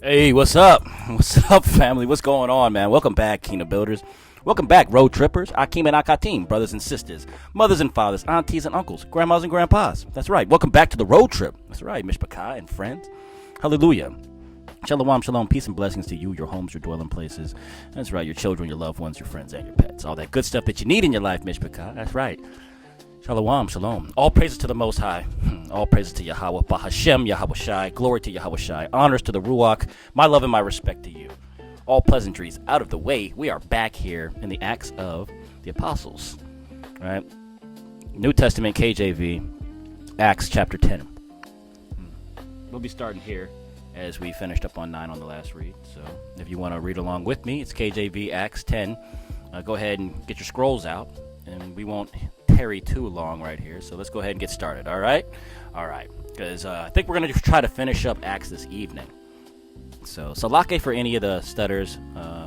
Hey, what's up? What's up, family? What's going on, man? Welcome back, Kingdom Builders. Welcome back, Road Trippers, Akim and Akatim, brothers and sisters, mothers and fathers, aunties and uncles, grandmas and grandpas. That's right. Welcome back to the road trip. That's right, Mishpakai and friends. Hallelujah. Shalom, shalom, peace and blessings to you, your homes, your dwelling places. That's right, your children, your loved ones, your friends, and your pets. All that good stuff that you need in your life, Mishpakai. That's right. Shalom, shalom. All praises to the Most High. All praises to Yahweh. Bahashem, Yahweh Shai. Glory to Yahweh Shai. Honors to the Ruach. My love and my respect to you. All pleasantries out of the way. We are back here in the Acts of the Apostles. All right. New Testament, KJV, Acts chapter 10. We'll be starting here as we finished up on 9 on the last read. So if you want to read along with me, it's KJV, Acts 10. Go ahead and get your scrolls out, and we won't tarry too long right here, so let's go ahead and get started. All right, because I think we're gonna try to finish up Acts this evening. So salake for any of the stutters,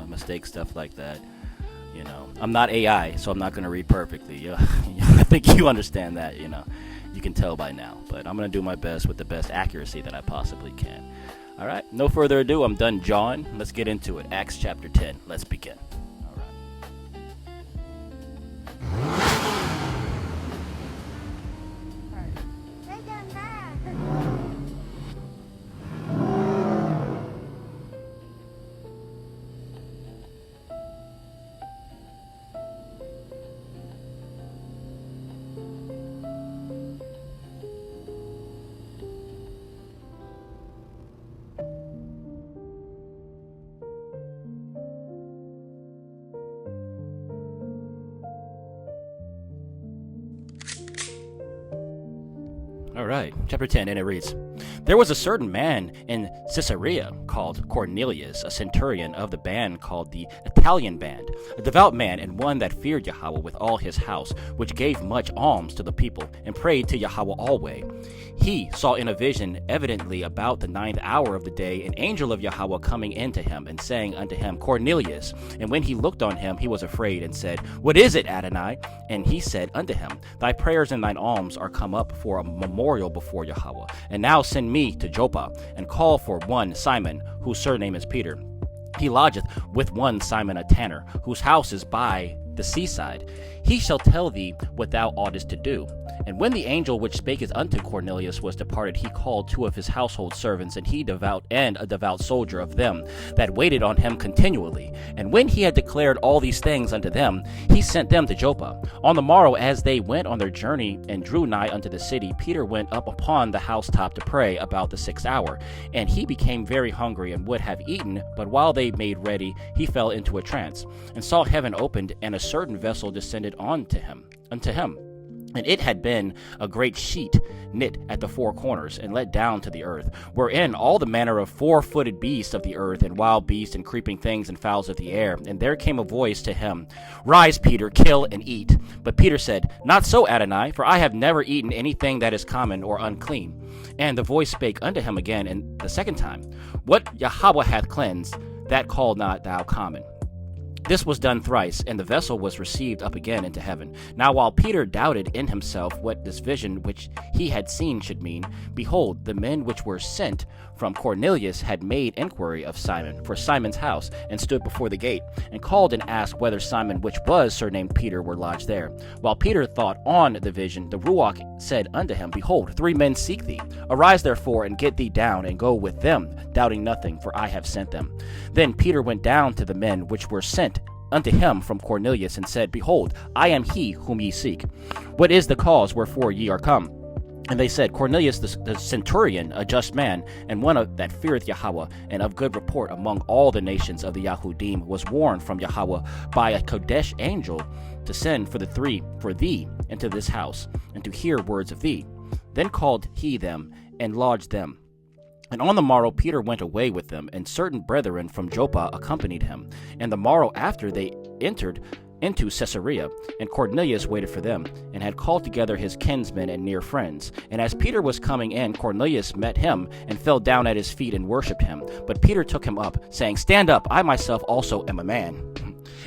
mistakes, stuff like that. You know, I'm not AI, so I'm not gonna read perfectly. I think you understand that. You know, you can tell by now, but I'm gonna do my best with the best accuracy that I possibly can. All right, no further ado, I'm done jawing. Let's get into it. Acts chapter 10. Let's begin. All right, chapter 10, and it reads, There was a certain man in Caesarea called Cornelius, a centurion of the band called the Italian band, a devout man and one that feared Yahweh with all his house, which gave much alms to the people, and prayed to Yahweh always. He saw in a vision, evidently about the 9th hour of the day, an angel of Yahweh coming in to him, and saying unto him, Cornelius. And when he looked on him, he was afraid, and said, What is it, Adonai? And he said unto him, Thy prayers and thine alms are come up for a memorial before Yahweh. And now send me to Joppa, and call for one Simon, whose surname is Peter. He lodgeth with one Simon a tanner, whose house is by the seaside. He shall tell thee what thou oughtest to do. And when the angel which spaketh unto Cornelius was departed, he called 2 of his household servants, and a devout soldier of them that waited on him continually. And when he had declared all these things unto them, he sent them to Joppa. On the morrow, as they went on their journey and drew nigh unto the city, Peter went up upon the housetop to pray about the 6th hour. And he became very hungry, and would have eaten, but while they made ready, he fell into a trance, and saw heaven opened, and a certain vessel descended unto him. And it had been a great sheet knit at the 4 corners, and let down to the earth, wherein all the manner of 4-footed beasts of the earth, and wild beasts, and creeping things, and fowls of the air. And there came a voice to him, Rise, Peter, kill and eat. But Peter said, Not so, Adonai, for I have never eaten anything that is common or unclean. And the voice spake unto him again, and the second time, What Yahweh hath cleansed, that call not thou common. This was done thrice, and the vessel was received up again into heaven. Now while Peter doubted in himself what this vision which he had seen should mean, behold, the men which were sent from Cornelius had made enquiry of Simon for Simon's house, and stood before the gate, and called and asked whether Simon, which was surnamed Peter, were lodged there. While Peter thought on the vision, the Ruach said unto him, Behold, 3 men seek thee. Arise therefore, and get thee down, and go with them, doubting nothing, for I have sent them. Then Peter went down to the men which were sent unto him from Cornelius, and said, Behold, I am he whom ye seek. What is the cause wherefore ye are come? And they said, Cornelius the centurion, a just man, and one that feareth Yahweh, and of good report among all the nations of the Yahudhim, was warned from Yahweh by a Kodesh angel to send for thee into this house, and to hear words of thee. Then called he them, and lodged them. And on the morrow Peter went away with them, and certain brethren from Joppa accompanied him. And the morrow after they entered into Caesarea, and Cornelius waited for them, and had called together his kinsmen and near friends. And as Peter was coming in, Cornelius met him, and fell down at his feet and worshipped him. But Peter took him up, saying, Stand up, I myself also am a man.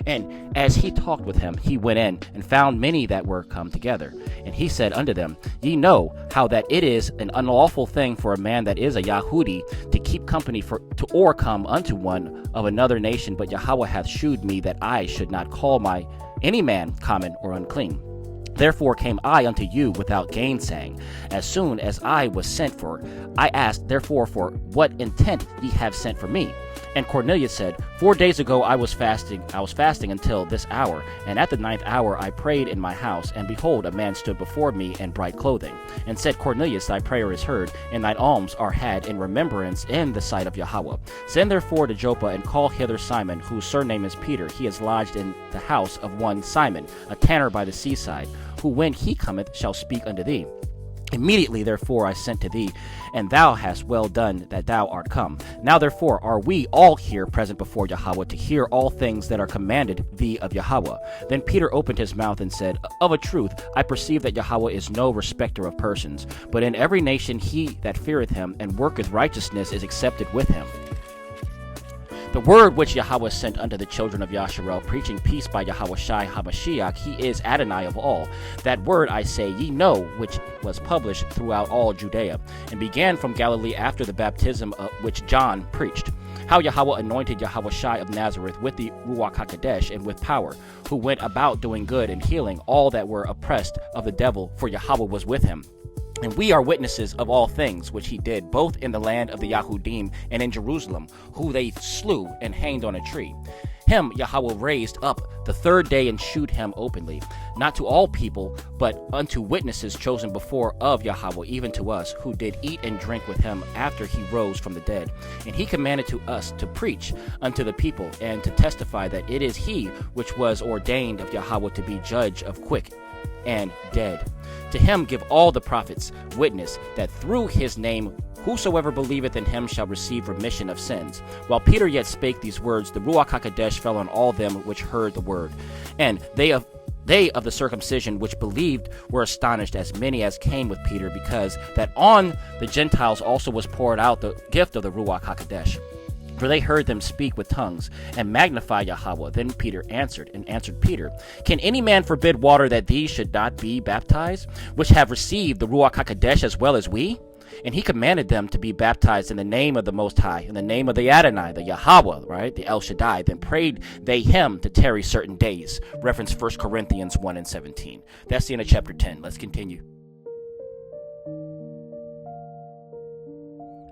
And as he talked with him, he went in and found many that were come together. And he said unto them, Ye know how that it is an unlawful thing for a man that is a Yahudi to keep company or come unto one of another nation, but Yahweh hath shewed me that I should not call any man common or unclean. Therefore came I unto you without gainsaying. As soon as I was sent for, I asked therefore for what intent ye have sent for me. And Cornelius said, 4 days ago I was fasting until this hour, and at the 9th hour I prayed in my house, and behold, a man stood before me in bright clothing, and said, Cornelius, thy prayer is heard, and thine alms are had in remembrance in the sight of Yahweh. Send therefore to Joppa, and call hither Simon, whose surname is Peter. He is lodged in the house of one Simon, a tanner by the seaside, who when he cometh shall speak unto thee. Immediately, therefore, I sent to thee, and thou hast well done that thou art come. Now, therefore, are we all here present before Yahweh to hear all things that are commanded thee of Yahweh. Then Peter opened his mouth and said, Of a truth, I perceive that Yahweh is no respecter of persons, but in every nation he that feareth him and worketh righteousness is accepted with him. The word which Yahweh sent unto the children of Yasharel, preaching peace by Yahushua HaMashiach, he is Adonai of all. That word, I say, ye know, which was published throughout all Judea, and began from Galilee after the baptism which John preached. How Yahweh anointed Yahushua of Nazareth with the Ruach HaKodesh and with power, who went about doing good and healing all that were oppressed of the devil, for Yahweh was with him. And we are witnesses of all things which he did, both in the land of the Yahudhim and in Jerusalem, who they slew and hanged on a tree. Him Yahweh raised up the 3rd day and shewed him openly, not to all people, but unto witnesses chosen before of Yahweh, even to us, who did eat and drink with him after he rose from the dead. And he commanded to us to preach unto the people, and to testify that it is he which was ordained of Yahweh to be judge of quick and dead. To him give all the prophets witness that through his name whosoever believeth in him shall receive remission of sins. While Peter yet spake these words, the Ruach HaKodesh fell on all them which heard the word. And they of the circumcision which believed were astonished, as many as came with Peter, because that on the Gentiles also was poured out the gift of the Ruach HaKodesh. For they heard them speak with tongues, and magnify Yahweh. Then Peter answered Peter, Can any man forbid water that these should not be baptized, which have received the Ruach HaKodesh as well as we? And he commanded them to be baptized in the name of the Most High, in the name of the Adonai, the Yahweh, right, the El Shaddai. Then prayed they him to tarry certain days. Reference 1 Corinthians 1 and 17. That's the end of chapter 10. Let's continue.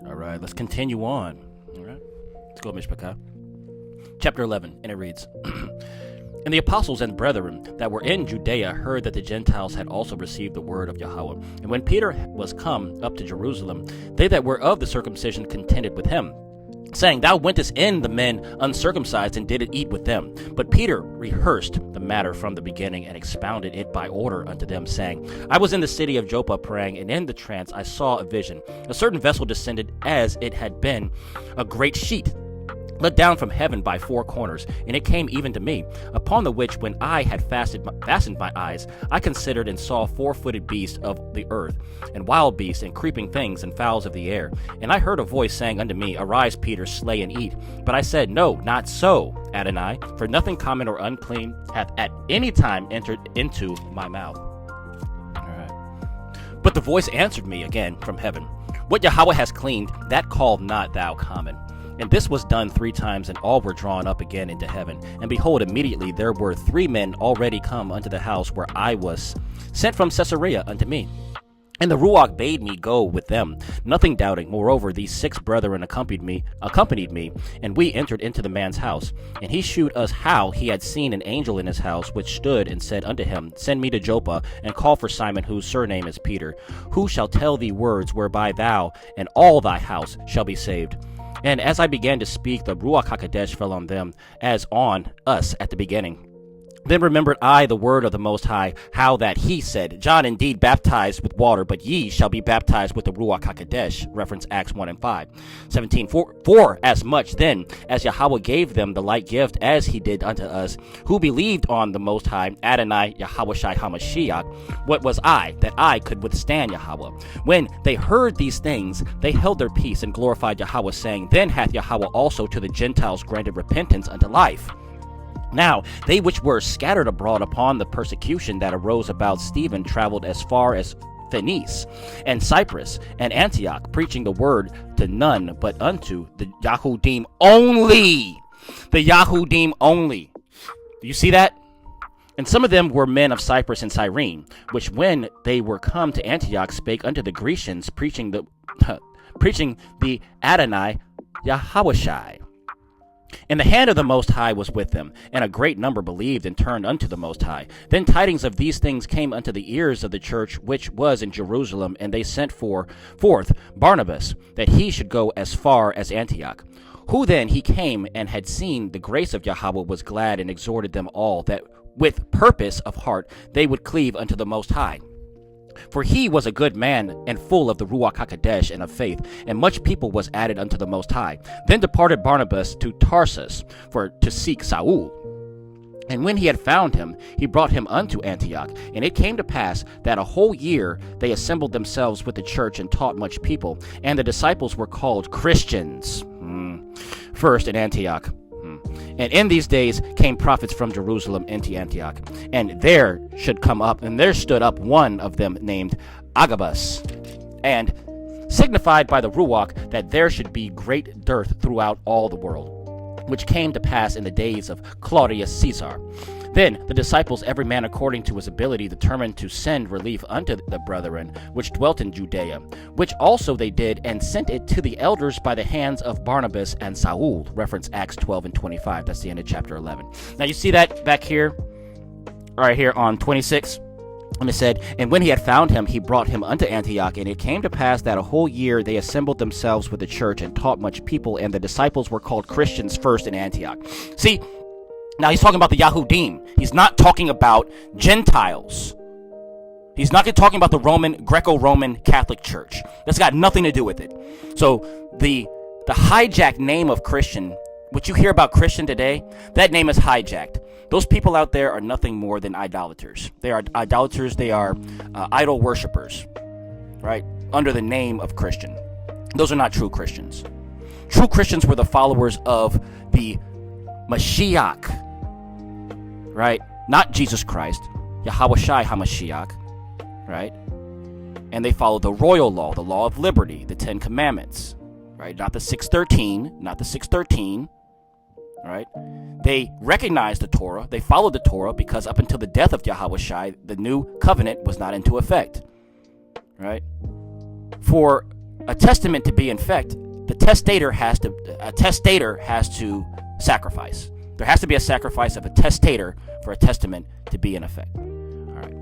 All right, let's continue on. All right. Let's go, Mishpachah. Chapter 11, and it reads, And the apostles and brethren that were in Judea heard that the Gentiles had also received the word of Yahweh. And when Peter was come up to Jerusalem, they that were of the circumcision contended with him, saying, Thou wentest in the men uncircumcised, and didst eat with them. But Peter rehearsed the matter from the beginning, and expounded it by order unto them, saying, I was in the city of Joppa praying, and in the trance I saw a vision. A certain vessel descended as it had been a great sheet, let down from heaven by 4 corners, and it came even to me. Upon the which, when I had fastened my eyes, I considered and saw 4-footed beasts of the earth, and wild beasts, and creeping things, and fowls of the air. And I heard a voice saying unto me, Arise, Peter, slay and eat. But I said, No, not so, Adonai, for nothing common or unclean hath at any time entered into my mouth. All right. But the voice answered me again from heaven, What Yahweh has cleaned, that call not thou common. And this was done 3 times, and all were drawn up again into heaven. And behold, immediately there were 3 men already come unto the house where I was, sent from Caesarea unto me. And the Ruach bade me go with them, nothing doubting. Moreover, these 6 brethren accompanied me, and we entered into the man's house. And he shewed us how he had seen an angel in his house, which stood and said unto him, Send me to Joppa, and call for Simon, whose surname is Peter, who shall tell thee words whereby thou and all thy house shall be saved. And as I began to speak, the Ruach HaKodesh fell on them, as on us at the beginning. Then remembered I the word of the Most High, how that he said, John indeed baptized with water, but ye shall be baptized with the Ruach HaKodesh. Reference Acts 1 and 5. 17. For as much then as Yahweh gave them the like gift as he did unto us, who believed on the Most High, Adonai, Yahushua HaMashiach, what was I, that I could withstand Yahweh? When they heard these things, they held their peace and glorified Yahweh, saying, Then hath Yahweh also to the Gentiles granted repentance unto life. Now, they which were scattered abroad upon the persecution that arose about Stephen traveled as far as Phoenice, and Cyprus, and Antioch, preaching the word to none but unto the Yahudhim only. The Yahudhim only. Do you see that? And some of them were men of Cyprus and Cyrene, which when they were come to Antioch spake unto the Grecians, preaching the Adonai Yahawashai. And the hand of the Most High was with them, and a great number believed and turned unto the Most High. Then tidings of these things came unto the ears of the church which was in Jerusalem, and they sent forth Barnabas, that he should go as far as Antioch. Who then he came and had seen the grace of Yahweh was glad, and exhorted them all, that with purpose of heart they would cleave unto the Most High. For he was a good man, and full of the Ruach HaKodesh and of faith, and much people was added unto the Most High. Then departed Barnabas to Tarsus to seek Saul. And when he had found him, he brought him unto Antioch. And it came to pass that a whole year they assembled themselves with the church and taught much people. And the disciples were called Christians first in Antioch. And in these days came prophets from Jerusalem into Antioch. And there stood up one of them named Agabus, and signified by the Ruach that there should be great dearth throughout all the world, which came to pass in the days of Claudius Caesar. Then the disciples, every man according to his ability, determined to send relief unto the brethren which dwelt in Judea, which also they did, and sent it to the elders by the hands of Barnabas and Saul. Reference Acts 12 and 25. That's the end of chapter 11. Now you see that back here, right here on 26. And it said, and when he had found him, he brought him unto Antioch. And it came to pass that a whole year they assembled themselves with the church and taught much people, and the disciples were called Christians first in Antioch. See, now he's talking about the Yahudhim. He's not talking about Gentiles. He's not talking about the Greco-Roman Catholic Church. That's got nothing to do with it. So the hijacked name of Christian, what you hear about Christian today, that name is hijacked. Those people out there are nothing more than idolaters. They are idolaters. They are idol worshipers, right? Under the name of Christian. Those are not true Christians. True Christians were the followers of the Mashiach, right? Not Jesus Christ, Yahawashai HaMashiach, right? And they followed the royal law, the law of liberty, the 10 Commandments, right? Not the 613, right? They recognized the Torah, they followed the Torah, because up until the death of Yahawashai, the new covenant was not into effect, right? For a testament to be in effect, a testator has to sacrifice. There has to be a sacrifice of a testator for a testament to be in effect. All right.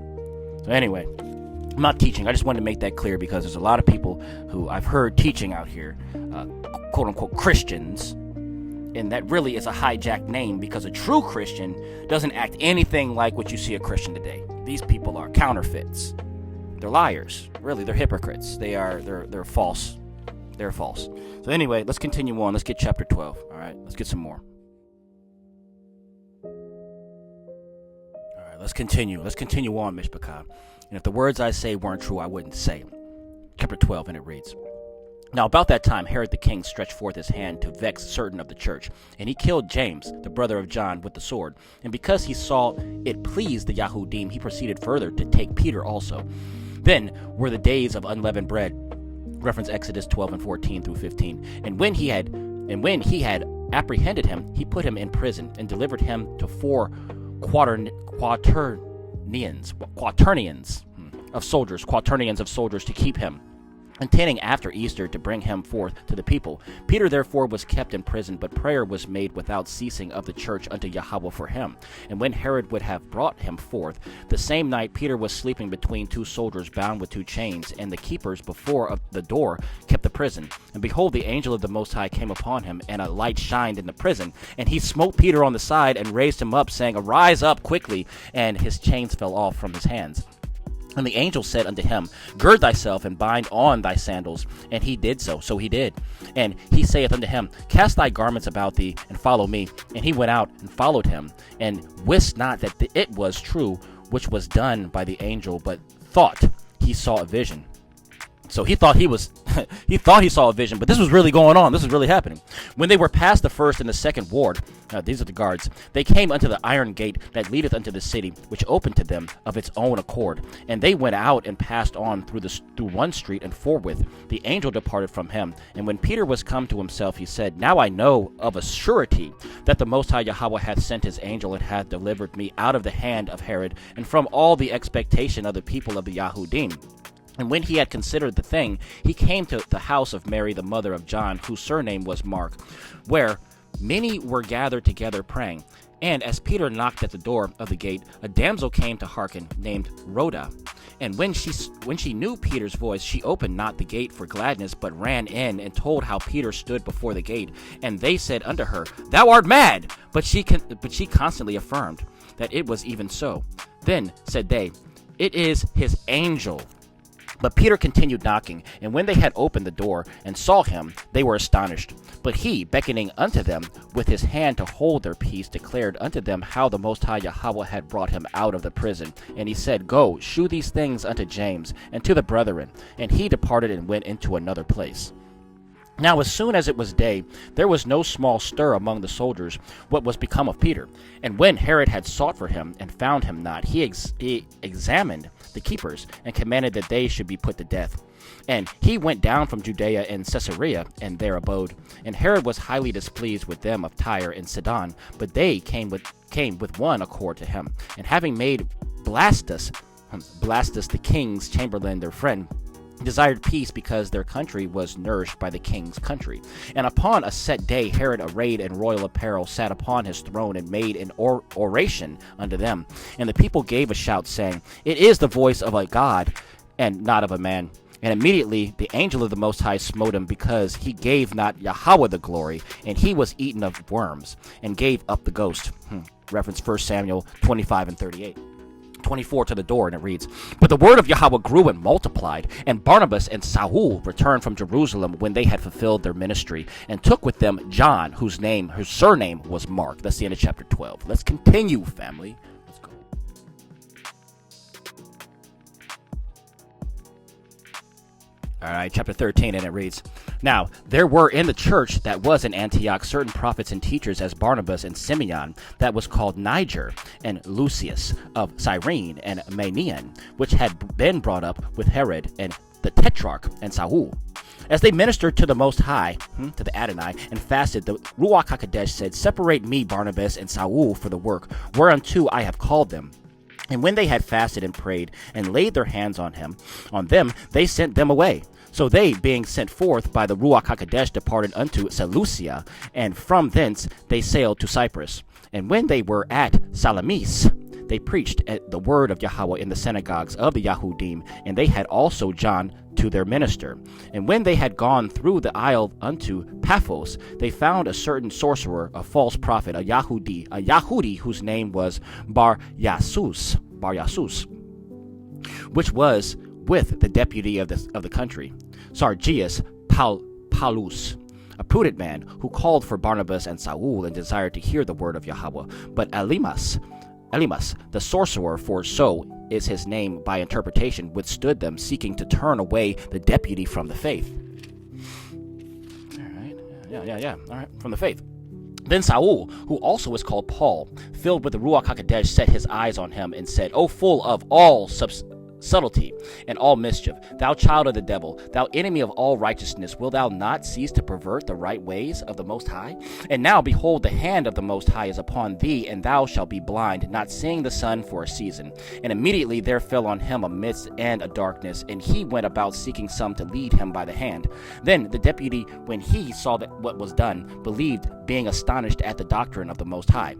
So anyway, I'm not teaching. I just wanted to make that clear, because there's a lot of people who I've heard teaching out here, quote unquote Christians, and that really is a hijacked name, because a true Christian doesn't act anything like what you see a Christian today. These people are counterfeits. They're liars. Really, they're hypocrites. They're false. They're false. So anyway, let's continue on. Let's get chapter 12. All right, let's get some more. All right, let's continue. Let's continue on, Mishpachah. And if the words I say weren't true, I wouldn't say them. Chapter 12, and it reads, Now about that time Herod the king stretched forth his hand to vex certain of the church, and he killed James, the brother of John, with the sword. And because he saw it pleased the Yahudhim, he proceeded further to take Peter also. Then were the days of unleavened bread, reference Exodus 12 and 14 through 15. And when he had apprehended him, he put him in prison and delivered him to 4 quaternions of soldiers to keep him, intending after Easter to bring him forth to the people. Peter therefore was kept in prison, but prayer was made without ceasing of the church unto Yahweh for him. And when Herod would have brought him forth, the same night Peter was sleeping between 2 soldiers bound with 2 chains, and the keepers before of the door kept the prison. And behold, the angel of the Most High came upon him, and a light shined in the prison. And he smote Peter on the side and raised him up, saying, Arise up quickly. And his chains fell off from his hands. And the angel said unto him, Gird thyself and bind on thy sandals. And he did so. So he did. And he saith unto him, Cast thy garments about thee, and follow me. And he went out and followed him, and wist not that it was true which was done by the angel, but thought he saw a vision. So he thought he thought he saw a vision, but this was really going on. This was really happening. When they were past the first and the second ward, these are the guards, they came unto the iron gate that leadeth unto the city, which opened to them of its own accord. And they went out and passed on through one street, and forthwith the angel departed from him. And when Peter was come to himself, he said, Now I know of a surety that the Most High Yahweh hath sent his angel, and hath delivered me out of the hand of Herod, and from all the expectation of the people of the Yahudhim. And when he had considered the thing, he came to the house of Mary, the mother of John, whose surname was Mark, where many were gathered together praying. And as Peter knocked at the door of the gate, a damsel came to hearken, named Rhoda. And when she knew Peter's voice, she opened not the gate for gladness, but ran in and told how Peter stood before the gate. And they said unto her, Thou art mad! But she constantly affirmed that it was even so. Then said they, It is his angel. But Peter continued knocking, and when they had opened the door and saw him, they were astonished. But he, beckoning unto them with his hand to hold their peace, declared unto them how the Most High Yahweh had brought him out of the prison. And he said, Go, shew these things unto James, and to the brethren. And he departed and went into another place. Now as soon as it was day, there was no small stir among the soldiers what was become of Peter. And when Herod had sought for him, and found him not, he examined the keepers, and commanded that they should be put to death. And he went down from Judea and Caesarea, and there abode. And Herod was highly displeased with them of Tyre and Sidon, but they came with one accord to him. And having made Blastus the king's chamberlain their friend, desired peace, because their country was nourished by the king's country. And upon a set day Herod, arrayed in royal apparel, sat upon his throne, and made an oration unto them. And the people gave a shout, saying, It is the voice of a God, and not of a man. And immediately the angel of the Most High smote him, because he gave not Yahweh the glory, and he was eaten of worms, and gave up the ghost. Reference 1 Samuel 25 and 38. 24 to the door, and it reads, But the word of Yahweh grew and multiplied, and Barnabas and Saul returned from Jerusalem when they had fulfilled their ministry, and took with them John, whose surname was Mark. That's the end of chapter 12. Let's continue, family. Let's go. All right, chapter 13, and it reads, Now there were in the church that was in Antioch certain prophets and teachers, as Barnabas and Simeon, that was called Niger, and Lucius of Cyrene, and Manaen, which had been brought up with Herod and the Tetrarch and Saul. As they ministered to the Most High, to the Adonai, and fasted, the Ruach HaKodesh said, Separate me, Barnabas and Saul, for the work whereunto I have called them. And when they had fasted and prayed, and laid their hands on them, they sent them away. So they, being sent forth by the Ruach HaKodesh, departed unto Seleucia, and from thence they sailed to Cyprus. And when they were at Salamis, they preached at the word of Yahweh in the synagogues of the Yahudhim, and they had also John to their minister. And when they had gone through the isle unto Paphos, they found a certain sorcerer, a false prophet, a Yahudi, whose name was Bar Yasus, which was with the deputy of the country, Sergius Paulus, a prudent man, who called for Barnabas and Saul, and desired to hear the word of Yahweh. But Elymas, the sorcerer, for so is his name by interpretation, withstood them, seeking to turn away the deputy from the faith. All right, yeah. All right, from the faith. Then Saul, who also was called Paul, filled with the Ruach HaKodesh, set his eyes on him, and said, O full of all subtlety and all mischief, thou child of the devil, thou enemy of all righteousness, wilt thou not cease to pervert the right ways of the Most High? And now, behold, the hand of the Most High is upon thee, and thou shalt be blind, not seeing the sun for a season. And immediately there fell on him a mist and a darkness, and he went about seeking some to lead him by the hand. Then the deputy, when he saw what was done, believed, being astonished at the doctrine of the Most High.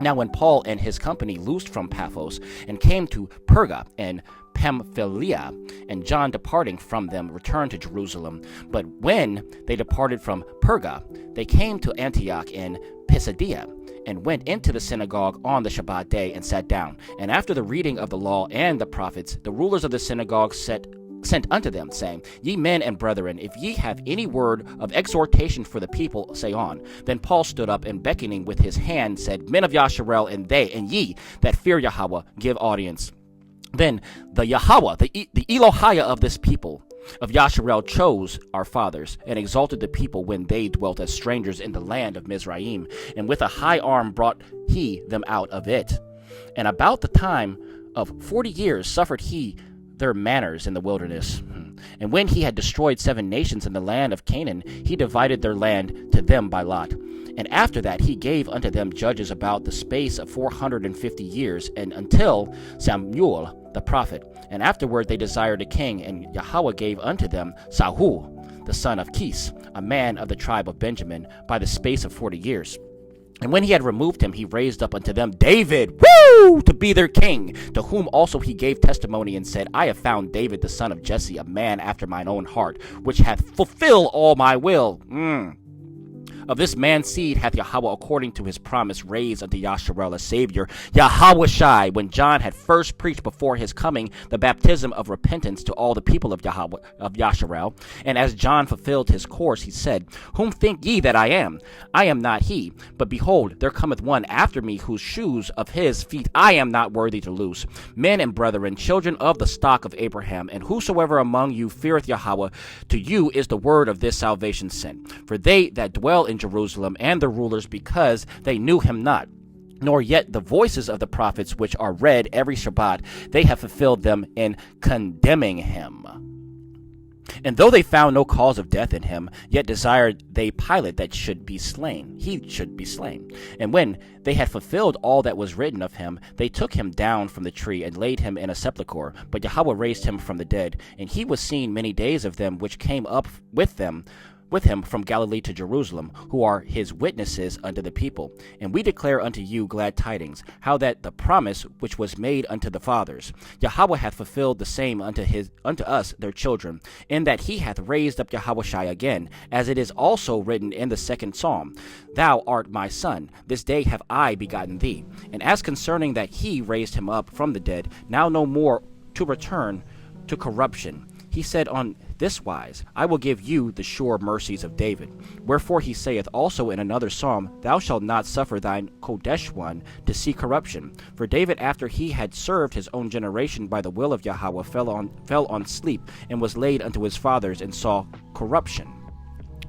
Now when Paul and his company loosed from Paphos, and came to Perga and Pamphylia, and John, departing from them, returned to Jerusalem. But when they departed from Perga, they came to Antioch in Pisidia, and went into the synagogue on the Shabbat day, and sat down. And after the reading of the law and the prophets, the rulers of the synagogue sent unto them, saying, Ye men and brethren, if ye have any word of exhortation for the people, say on. Then Paul stood up, and beckoning with his hand, said, Men of Yasharel, and ye that fear Yahweh, give audience. Then the Yahweh, the Elohiah of this people, of Yasharel chose our fathers, and exalted the people when they dwelt as strangers in the land of Mizraim, and with a high arm brought he them out of it. And about the time of 40 years suffered he their manners in the wilderness. And when he had destroyed 7 nations in the land of Canaan, he divided their land to them by lot. And after that he gave unto them judges about the space of 450 years, and until Samuel the prophet. And afterward they desired a king, and Yahweh gave unto them Saul, the son of Kis, a man of the tribe of Benjamin, by the space of 40 years. And when he had removed him, he raised up unto them David, to be their king, to whom also he gave testimony and said, I have found David the son of Jesse, a man after mine own heart, which hath fulfilled all my will. Of this man's seed hath Yahweh, according to his promise, raised unto Yasharel a Savior, Yahushai, when John had first preached before his coming the baptism of repentance to all the people of Yasharel. And as John fulfilled his course, he said, Whom think ye that I am? I am not he. But behold, there cometh one after me, whose shoes of his feet I am not worthy to loose. Men and brethren, children of the stock of Abraham, and whosoever among you feareth Yahweh, to you is the word of this salvation sent. For they that dwell in Jerusalem and the rulers, because they knew him not, nor yet the voices of the prophets which are read every Shabbat, they have fulfilled them in condemning him. And though they found no cause of death in him, yet desired they Pilate that he should be slain. And when they had fulfilled all that was written of him, they took him down from the tree and laid him in a sepulchre. But Yahweh raised him from the dead, and he was seen many days of them which came up with him from Galilee to Jerusalem, who are his witnesses unto the people. And we declare unto you glad tidings, how that the promise which was made unto the fathers, Yahweh hath fulfilled the same unto us their children, in that he hath raised up Yahushai again, as it is also written in the 2nd Psalm, Thou art my son, this day have I begotten thee. And as concerning that he raised him up from the dead, now no more to return to corruption, he said on this wise, I will give you the sure mercies of David. Wherefore he saith also in another psalm, Thou shalt not suffer thine Kodesh one to see corruption. For David, after he had served his own generation by the will of Yahweh, fell on sleep, and was laid unto his fathers, and saw corruption.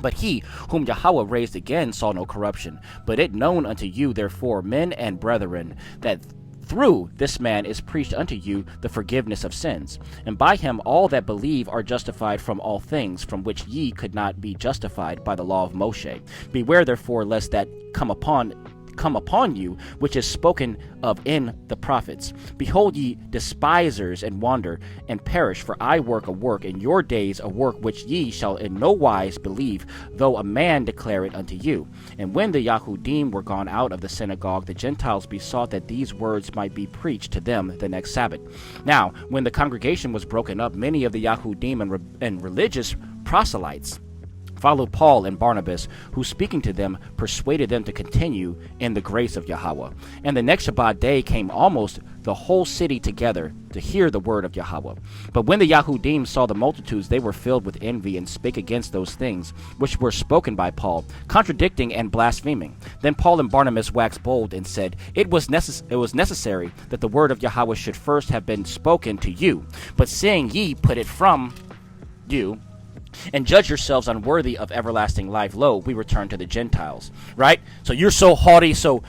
But he, whom Yahweh raised again, saw no corruption. But it known unto you, therefore, men and brethren, that through this man is preached unto you the forgiveness of sins. And by him all that believe are justified from all things, from which ye could not be justified by the law of Moshe. Beware therefore lest that come upon you, which is spoken of in the prophets. Behold, ye despisers, and wander, and perish, for I work a work in your days, a work which ye shall in no wise believe, though a man declare it unto you. And when the Yahudhim were gone out of the synagogue, the Gentiles besought that these words might be preached to them the next Sabbath. Now, when the congregation was broken up, many of the Yahudhim and religious proselytes followed Paul and Barnabas, who speaking to them persuaded them to continue in the grace of Yahweh. And the next Shabbat day came almost the whole city together to hear the word of Yahweh. But when the Yahudhim saw the multitudes, they were filled with envy, and spake against those things which were spoken by Paul, contradicting and blaspheming. Then Paul and Barnabas waxed bold, and said, It was necessary that the word of Yahweh should first have been spoken to you. But seeing ye put it from you, and judge yourselves unworthy of everlasting life, lo, we return to the Gentiles. Right? So you're so haughty, so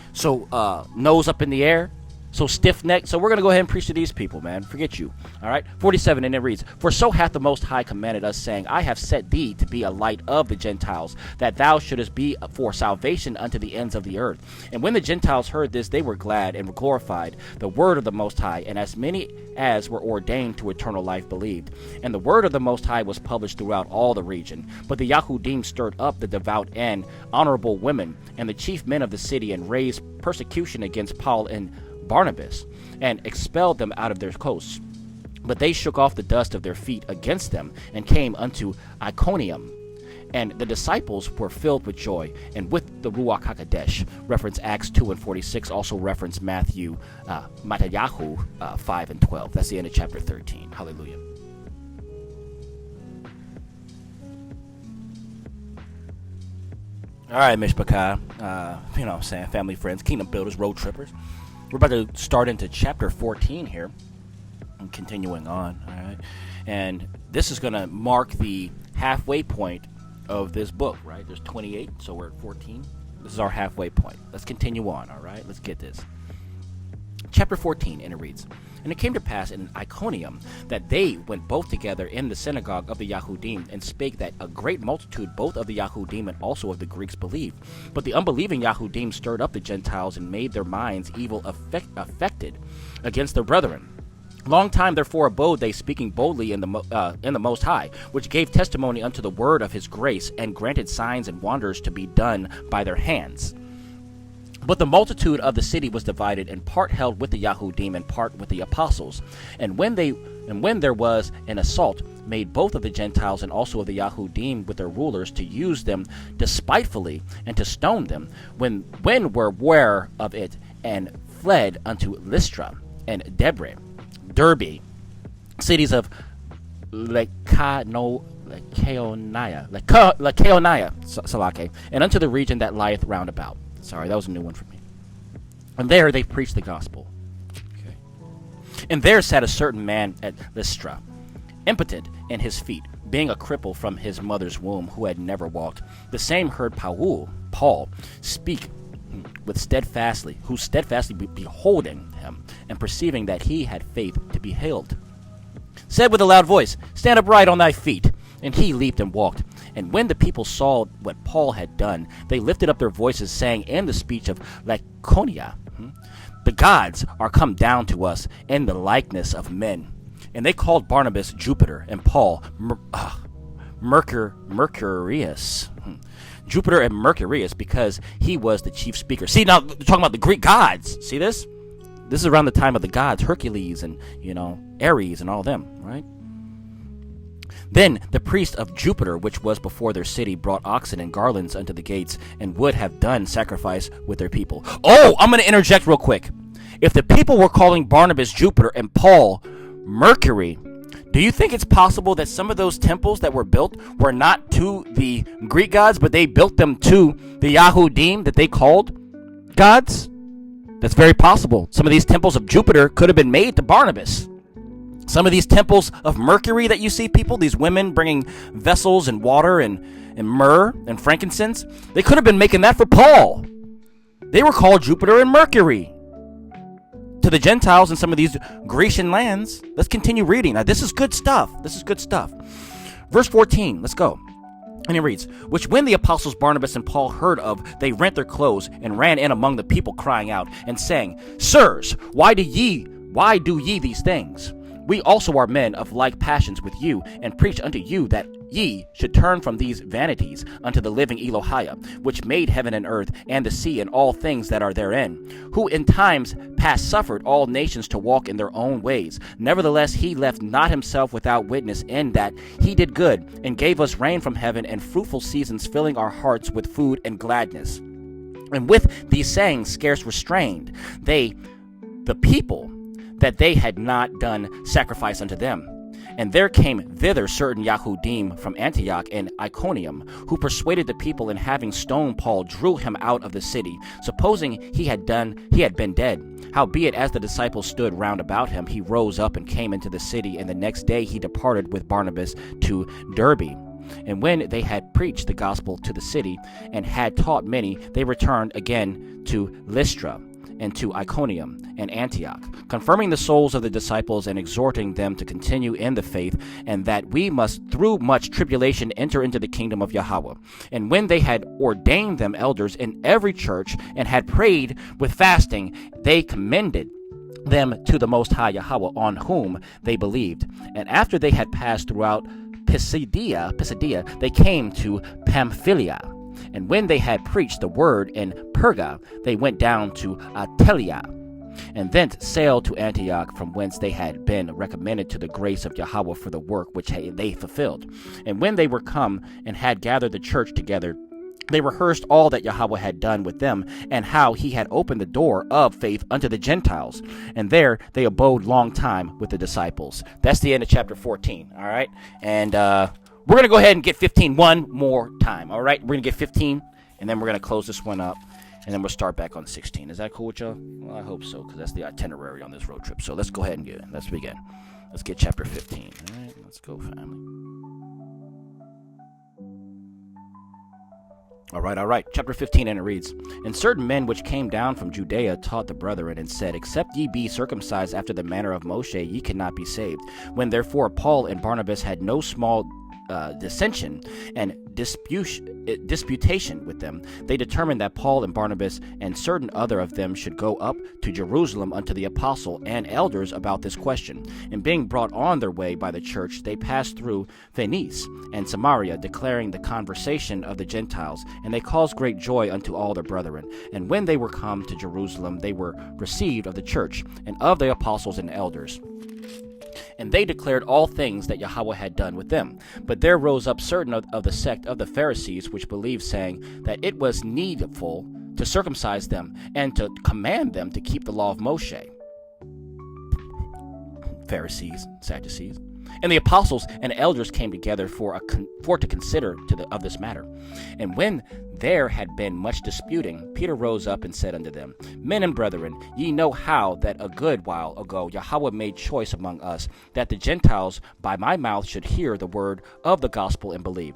nose up in the air, so stiff-necked. So we're going to go ahead and preach to these people, man. Forget you. All right? 47, and it reads, For so hath the Most High commanded us, saying, I have set thee to be a light of the Gentiles, that thou shouldest be for salvation unto the ends of the earth. And when the Gentiles heard this, they were glad and glorified the word of the Most High, and as many as were ordained to eternal life believed. And the word of the Most High was published throughout all the region. But the Yahudhim stirred up the devout and honorable women, and the chief men of the city, and raised persecution against Paul and Barnabas, and expelled them out of their coasts. But they shook off the dust of their feet against them, and came unto Iconium. And the disciples were filled with joy, and with the Ruach HaKodesh. Reference Acts 2 and 46, also reference Matthew, Matthew 5 and 12. That's the end of chapter 13. Hallelujah. All right, Mishpachah, you know what I'm saying, family, friends, kingdom builders, road trippers. We're about to start into chapter 14 here. And continuing on, all right? And this is going to mark the halfway point of this book, right? There's 28, so we're at 14. This is our halfway point. Let's continue on, all right? Let's get this. Chapter 14, and it reads, "And it came to pass in Iconium that they went both together in the synagogue of the Yahudhim, and spake that a great multitude both of the Yahudhim and also of the Greeks believed. But the unbelieving Yahudhim stirred up the Gentiles, and made their minds evil affected against their brethren. Long time therefore abode they, speaking boldly in the Most High, which gave testimony unto the word of his grace, and granted signs and wonders to be done by their hands. But the multitude of the city was divided, and part held with the Yahudhim, and part with the apostles. And when there was an assault made both of the Gentiles and also of the Yahudhim with their rulers, to use them despitefully and to stone them, when were aware of it, and fled unto Lystra and Derbe, cities of Laconia, Salake, and unto the region that lieth round about." Sorry, that was a new one for me. "And there they preached the gospel. Okay. And there sat a certain man at Lystra, impotent in his feet, being a cripple from his mother's womb, who had never walked. The same heard Paul speak with steadfastly, beholding him, and perceiving that he had faith to be healed, said with a loud voice, Stand upright on thy feet. And he leaped and walked. And when the people saw what Paul had done, they lifted up their voices, saying in the speech of Laconia, The gods are come down to us in the likeness of men. And they called Barnabas Jupiter, and Paul Mercurius. Jupiter and Mercurius, because he was the chief speaker. See, now they're talking about the Greek gods. See this? This is around the time of the gods, Hercules and, Ares and all them, right? Then the priest of Jupiter, which was before their city, brought oxen and garlands unto the gates, and would have done sacrifice with their people. Oh, I'm going to interject real quick. If the people were calling Barnabas Jupiter and Paul Mercury, do you think it's possible that some of those temples that were built were not to the Greek gods, but they built them to the Yahudhim that they called gods? That's very possible. Some of these temples of Jupiter could have been made to Barnabas. Some of these temples of Mercury that you see, people, these women bringing vessels and water and myrrh and frankincense, they could have been making that for Paul. They were called Jupiter and Mercury to the Gentiles in some of these Grecian lands. Let's continue reading. Now, this is good stuff. Verse 14, let's go. And it reads, Which when the apostles Barnabas and Paul heard of, they rent their clothes and ran in among the people, crying out and saying, Sirs, why do ye these things? We also are men of like passions with you, and preach unto you that ye should turn from these vanities unto the living Elohim, which made heaven and earth, and the sea, and all things that are therein, who in times past suffered all nations to walk in their own ways. Nevertheless, he left not himself without witness, in that he did good, and gave us rain from heaven, and fruitful seasons, filling our hearts with food and gladness. And with these sayings scarce restrained they the people, that they had not done sacrifice unto them. And there came thither certain Yahudhim from Antioch and Iconium, who persuaded the people, and having stoned Paul, drew him out of the city, supposing he had been dead. Howbeit, as the disciples stood round about him, he rose up and came into the city, and the next day he departed with Barnabas to Derbe. And when they had preached the gospel to the city, and had taught many, they returned again to Lystra, and to Iconium and Antioch, confirming the souls of the disciples, and exhorting them to continue in the faith, and that we must through much tribulation enter into the kingdom of Yahweh. And when they had ordained them elders in every church, and had prayed with fasting, they commended them to the Most High Yahweh, on whom they believed. And after they had passed throughout Pisidia, they came to Pamphylia. And when they had preached the word in Perga, they went down to Attalia, and thence sailed to Antioch, from whence they had been recommended to the grace of Yahweh for the work which they fulfilled. And when they were come and had gathered the church together, they rehearsed all that Yahweh had done with them, and how he had opened the door of faith unto the Gentiles. And there they abode long time with the disciples. That's the end of chapter 14, all right? And we're going to go ahead and get 15 one more time, all right? We're going to get 15, and then we're going to close this one up. and then we'll start back on 16. Is that cool with y'all? Well, I hope so, because that's the itinerary on this road trip. So let's go ahead and let's begin. Let's get chapter 15. All right, let's go, family. All right. Chapter 15, and it reads, And certain men which came down from Judea taught the brethren, and said, Except ye be circumcised after the manner of Moshe, ye cannot be saved. When therefore Paul and Barnabas had no small dissension and disputation with them, they determined that Paul and Barnabas and certain other of them should go up to Jerusalem unto the apostle and elders about this question. And being brought on their way by the church, they passed through Phoenice and Samaria, declaring the conversation of the Gentiles, and they caused great joy unto all their brethren. And when they were come to Jerusalem, they were received of the church and of the apostles and elders. And they declared all things that Yahweh had done with them. But there rose up certain of the sect of the Pharisees which believed, saying that it was needful to circumcise them and to command them to keep the law of Moshe. Pharisees, Sadducees. And the apostles and elders came together for to consider of this matter. And when there had been much disputing, Peter rose up and said unto them, Men and brethren, ye know how that a good while ago Yahweh made choice among us, that the Gentiles by my mouth should hear the word of the gospel and believe.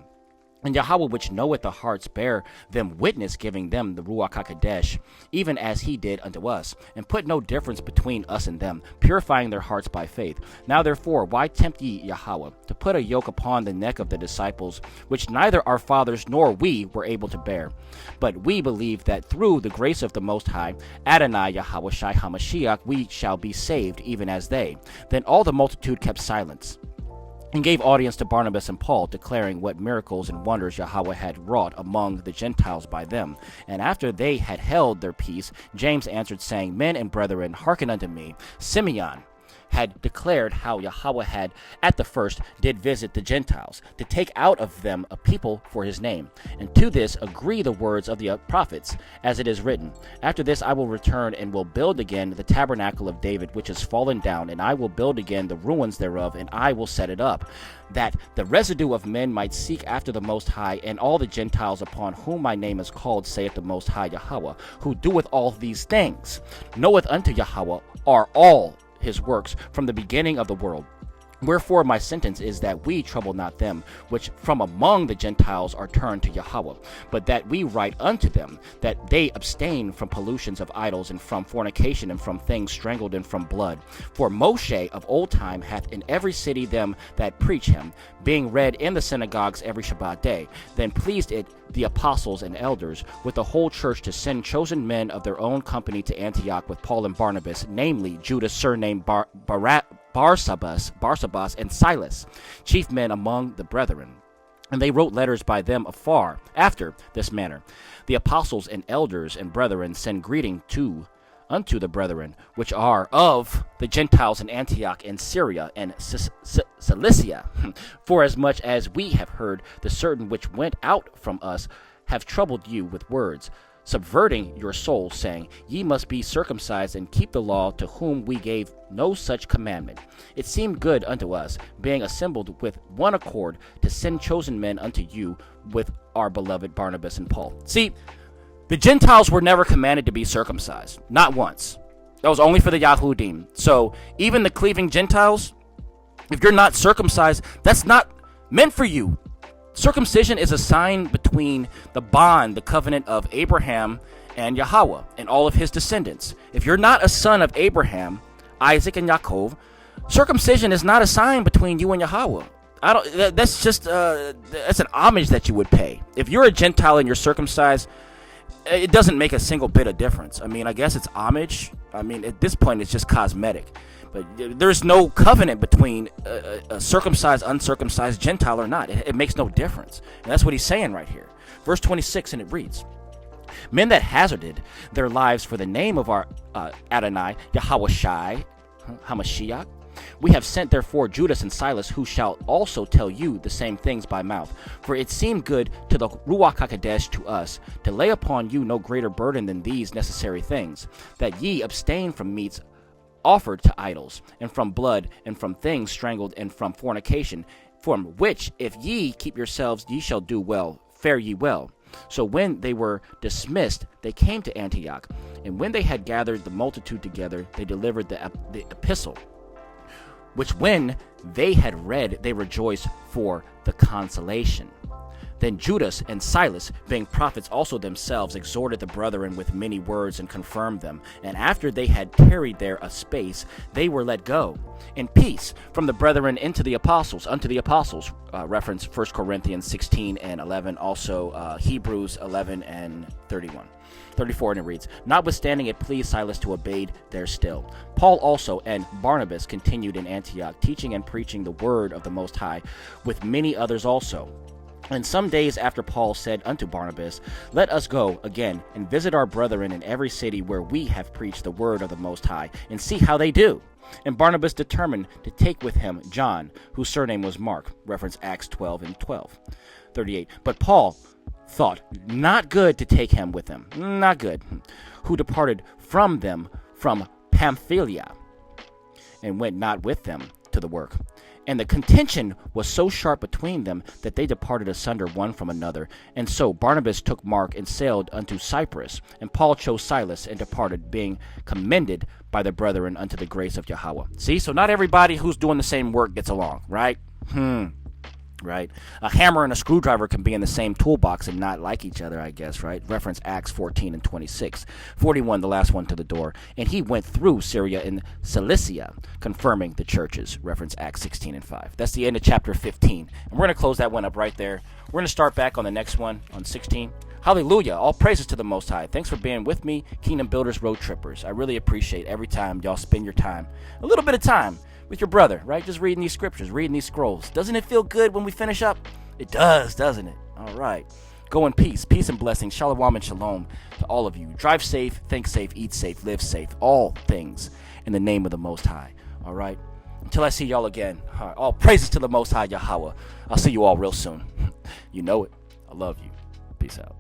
And Yahweh, which knoweth the hearts, bare them witness, giving them the Ruach HaKodesh, even as he did unto us, and put no difference between us and them, purifying their hearts by faith. Now therefore, why tempt ye Yahweh, to put a yoke upon the neck of the disciples, which neither our fathers nor we were able to bear? But we believe that through the grace of the Most High, Adonai Yahweh Shai HaMashiach, we shall be saved, even as they. Then all the multitude kept silence, and gave audience to Barnabas and Paul, declaring what miracles and wonders Yahweh had wrought among the Gentiles by them. And after they had held their peace, James answered, saying, Men and brethren, hearken unto me. Simeon had declared how Yahweh had at the first did visit the Gentiles, to take out of them a people for his name. And to this agree the words of the prophets, as it is written, After this I will return and will build again the tabernacle of David, which is fallen down, and I will build again the ruins thereof, and I will set it up, that the residue of men might seek after the Most High, and all the Gentiles upon whom my name is called, saith the Most High Yahweh, who doeth all these things, knoweth unto Yahweh are all his works from the beginning of the world. Wherefore my sentence is that we trouble not them which from among the Gentiles are turned to Yahweh, but that we write unto them that they abstain from pollutions of idols, and from fornication, and from things strangled, and from blood. For Moshe of old time hath in every city them that preach him, being read in the synagogues every Shabbat day. Then pleased it the apostles and elders with the whole church to send chosen men of their own company to Antioch with Paul and Barnabas, namely Judas surnamed Barsabas, and Silas, chief men among the brethren. And they wrote letters by them afar, after this manner. The apostles and elders and brethren send greeting unto the brethren, which are of the Gentiles in Antioch and Syria and Cilicia, forasmuch as we have heard the certain which went out from us have troubled you with words, subverting your souls, saying, Ye must be circumcised and keep the law, to whom we gave no such commandment. It seemed good unto us, being assembled with one accord, to send chosen men unto you with our beloved Barnabas and Paul. See, the Gentiles were never commanded to be circumcised. Not once. That was only for the Yahudhim. So even the cleaving Gentiles, if you're not circumcised, that's not meant for you. Circumcision is a sign between the bond, the covenant of Abraham and Yahweh and all of his descendants. If you're not a son of Abraham, Isaac, and Yaakov, circumcision is not a sign between you and Yahweh. That's just that's an homage that you would pay. If you're a Gentile and you're circumcised, it doesn't make a single bit of difference. I mean, I guess it's homage. I mean, at this point, it's just cosmetic. But there's no covenant between a circumcised, uncircumcised Gentile or not. It makes no difference. And that's what he's saying right here. Verse 26, and it reads, Men that hazarded their lives for the name of our Adonai, Yahweh Shai, HaMashiach, we have sent therefore Judas and Silas, who shall also tell you the same things by mouth. For it seemed good to the Ruach HaKodesh, to us, to lay upon you no greater burden than these necessary things, that ye abstain from meats offered to idols, and from blood, and from things strangled, and from fornication, from which if ye keep yourselves, ye shall do well, fare ye well. So when they were dismissed, they came to Antioch. And when they had gathered the multitude together, they delivered the epistle, which when they had read, they rejoiced for the consolation. Then Judas and Silas, being prophets also themselves, exhorted the brethren with many words and confirmed them. And after they had tarried there a space, they were let go in peace from the brethren unto the apostles. Reference 1 Corinthians 16 and 11, also Hebrews 11 and 34, and it reads, notwithstanding it pleased Silas to abide there still. Paul also and Barnabas continued in Antioch, teaching and preaching the word of the Most High, with many others also. And some days after Paul said unto Barnabas, let us go again and visit our brethren in every city where we have preached the word of the Most High, and see how they do. And Barnabas determined to take with him John, whose surname was Mark, reference Acts 12 and 12. 38. But Paul thought not good to take him with him, not good, who departed from them from Pamphylia, and went not with them to the work. And the contention was so sharp between them that they departed asunder one from another. And so Barnabas took Mark and sailed unto Cyprus. And Paul chose Silas and departed, being commended by the brethren unto the grace of Yahweh. See, so not everybody who's doing the same work gets along, right? Right? A hammer and a screwdriver can be in the same toolbox and not like each other, I guess, right? Reference Acts 14 and 26. 41, the last one to the door. And he went through Syria and Cilicia, confirming the churches. Reference Acts 16 and 5. That's the end of chapter 15. And we're going to close that one up right there. We're going to start back on the next one, on 16. Hallelujah. All praises to the Most High. Thanks for being with me, Kingdom Builders Road Trippers. I really appreciate every time y'all spend your time, a little bit of time, with your brother, right? Just reading these scriptures, reading these scrolls. Doesn't it feel good when we finish up? It does, doesn't it? All right. Go in peace. Peace and blessings. Shalom and shalom to all of you. Drive safe, think safe, eat safe, live safe. All things in the name of the Most High. All right. Until I see y'all again. All praises to the Most High Yahweh. I'll see you all real soon. You know it. I love you. Peace out.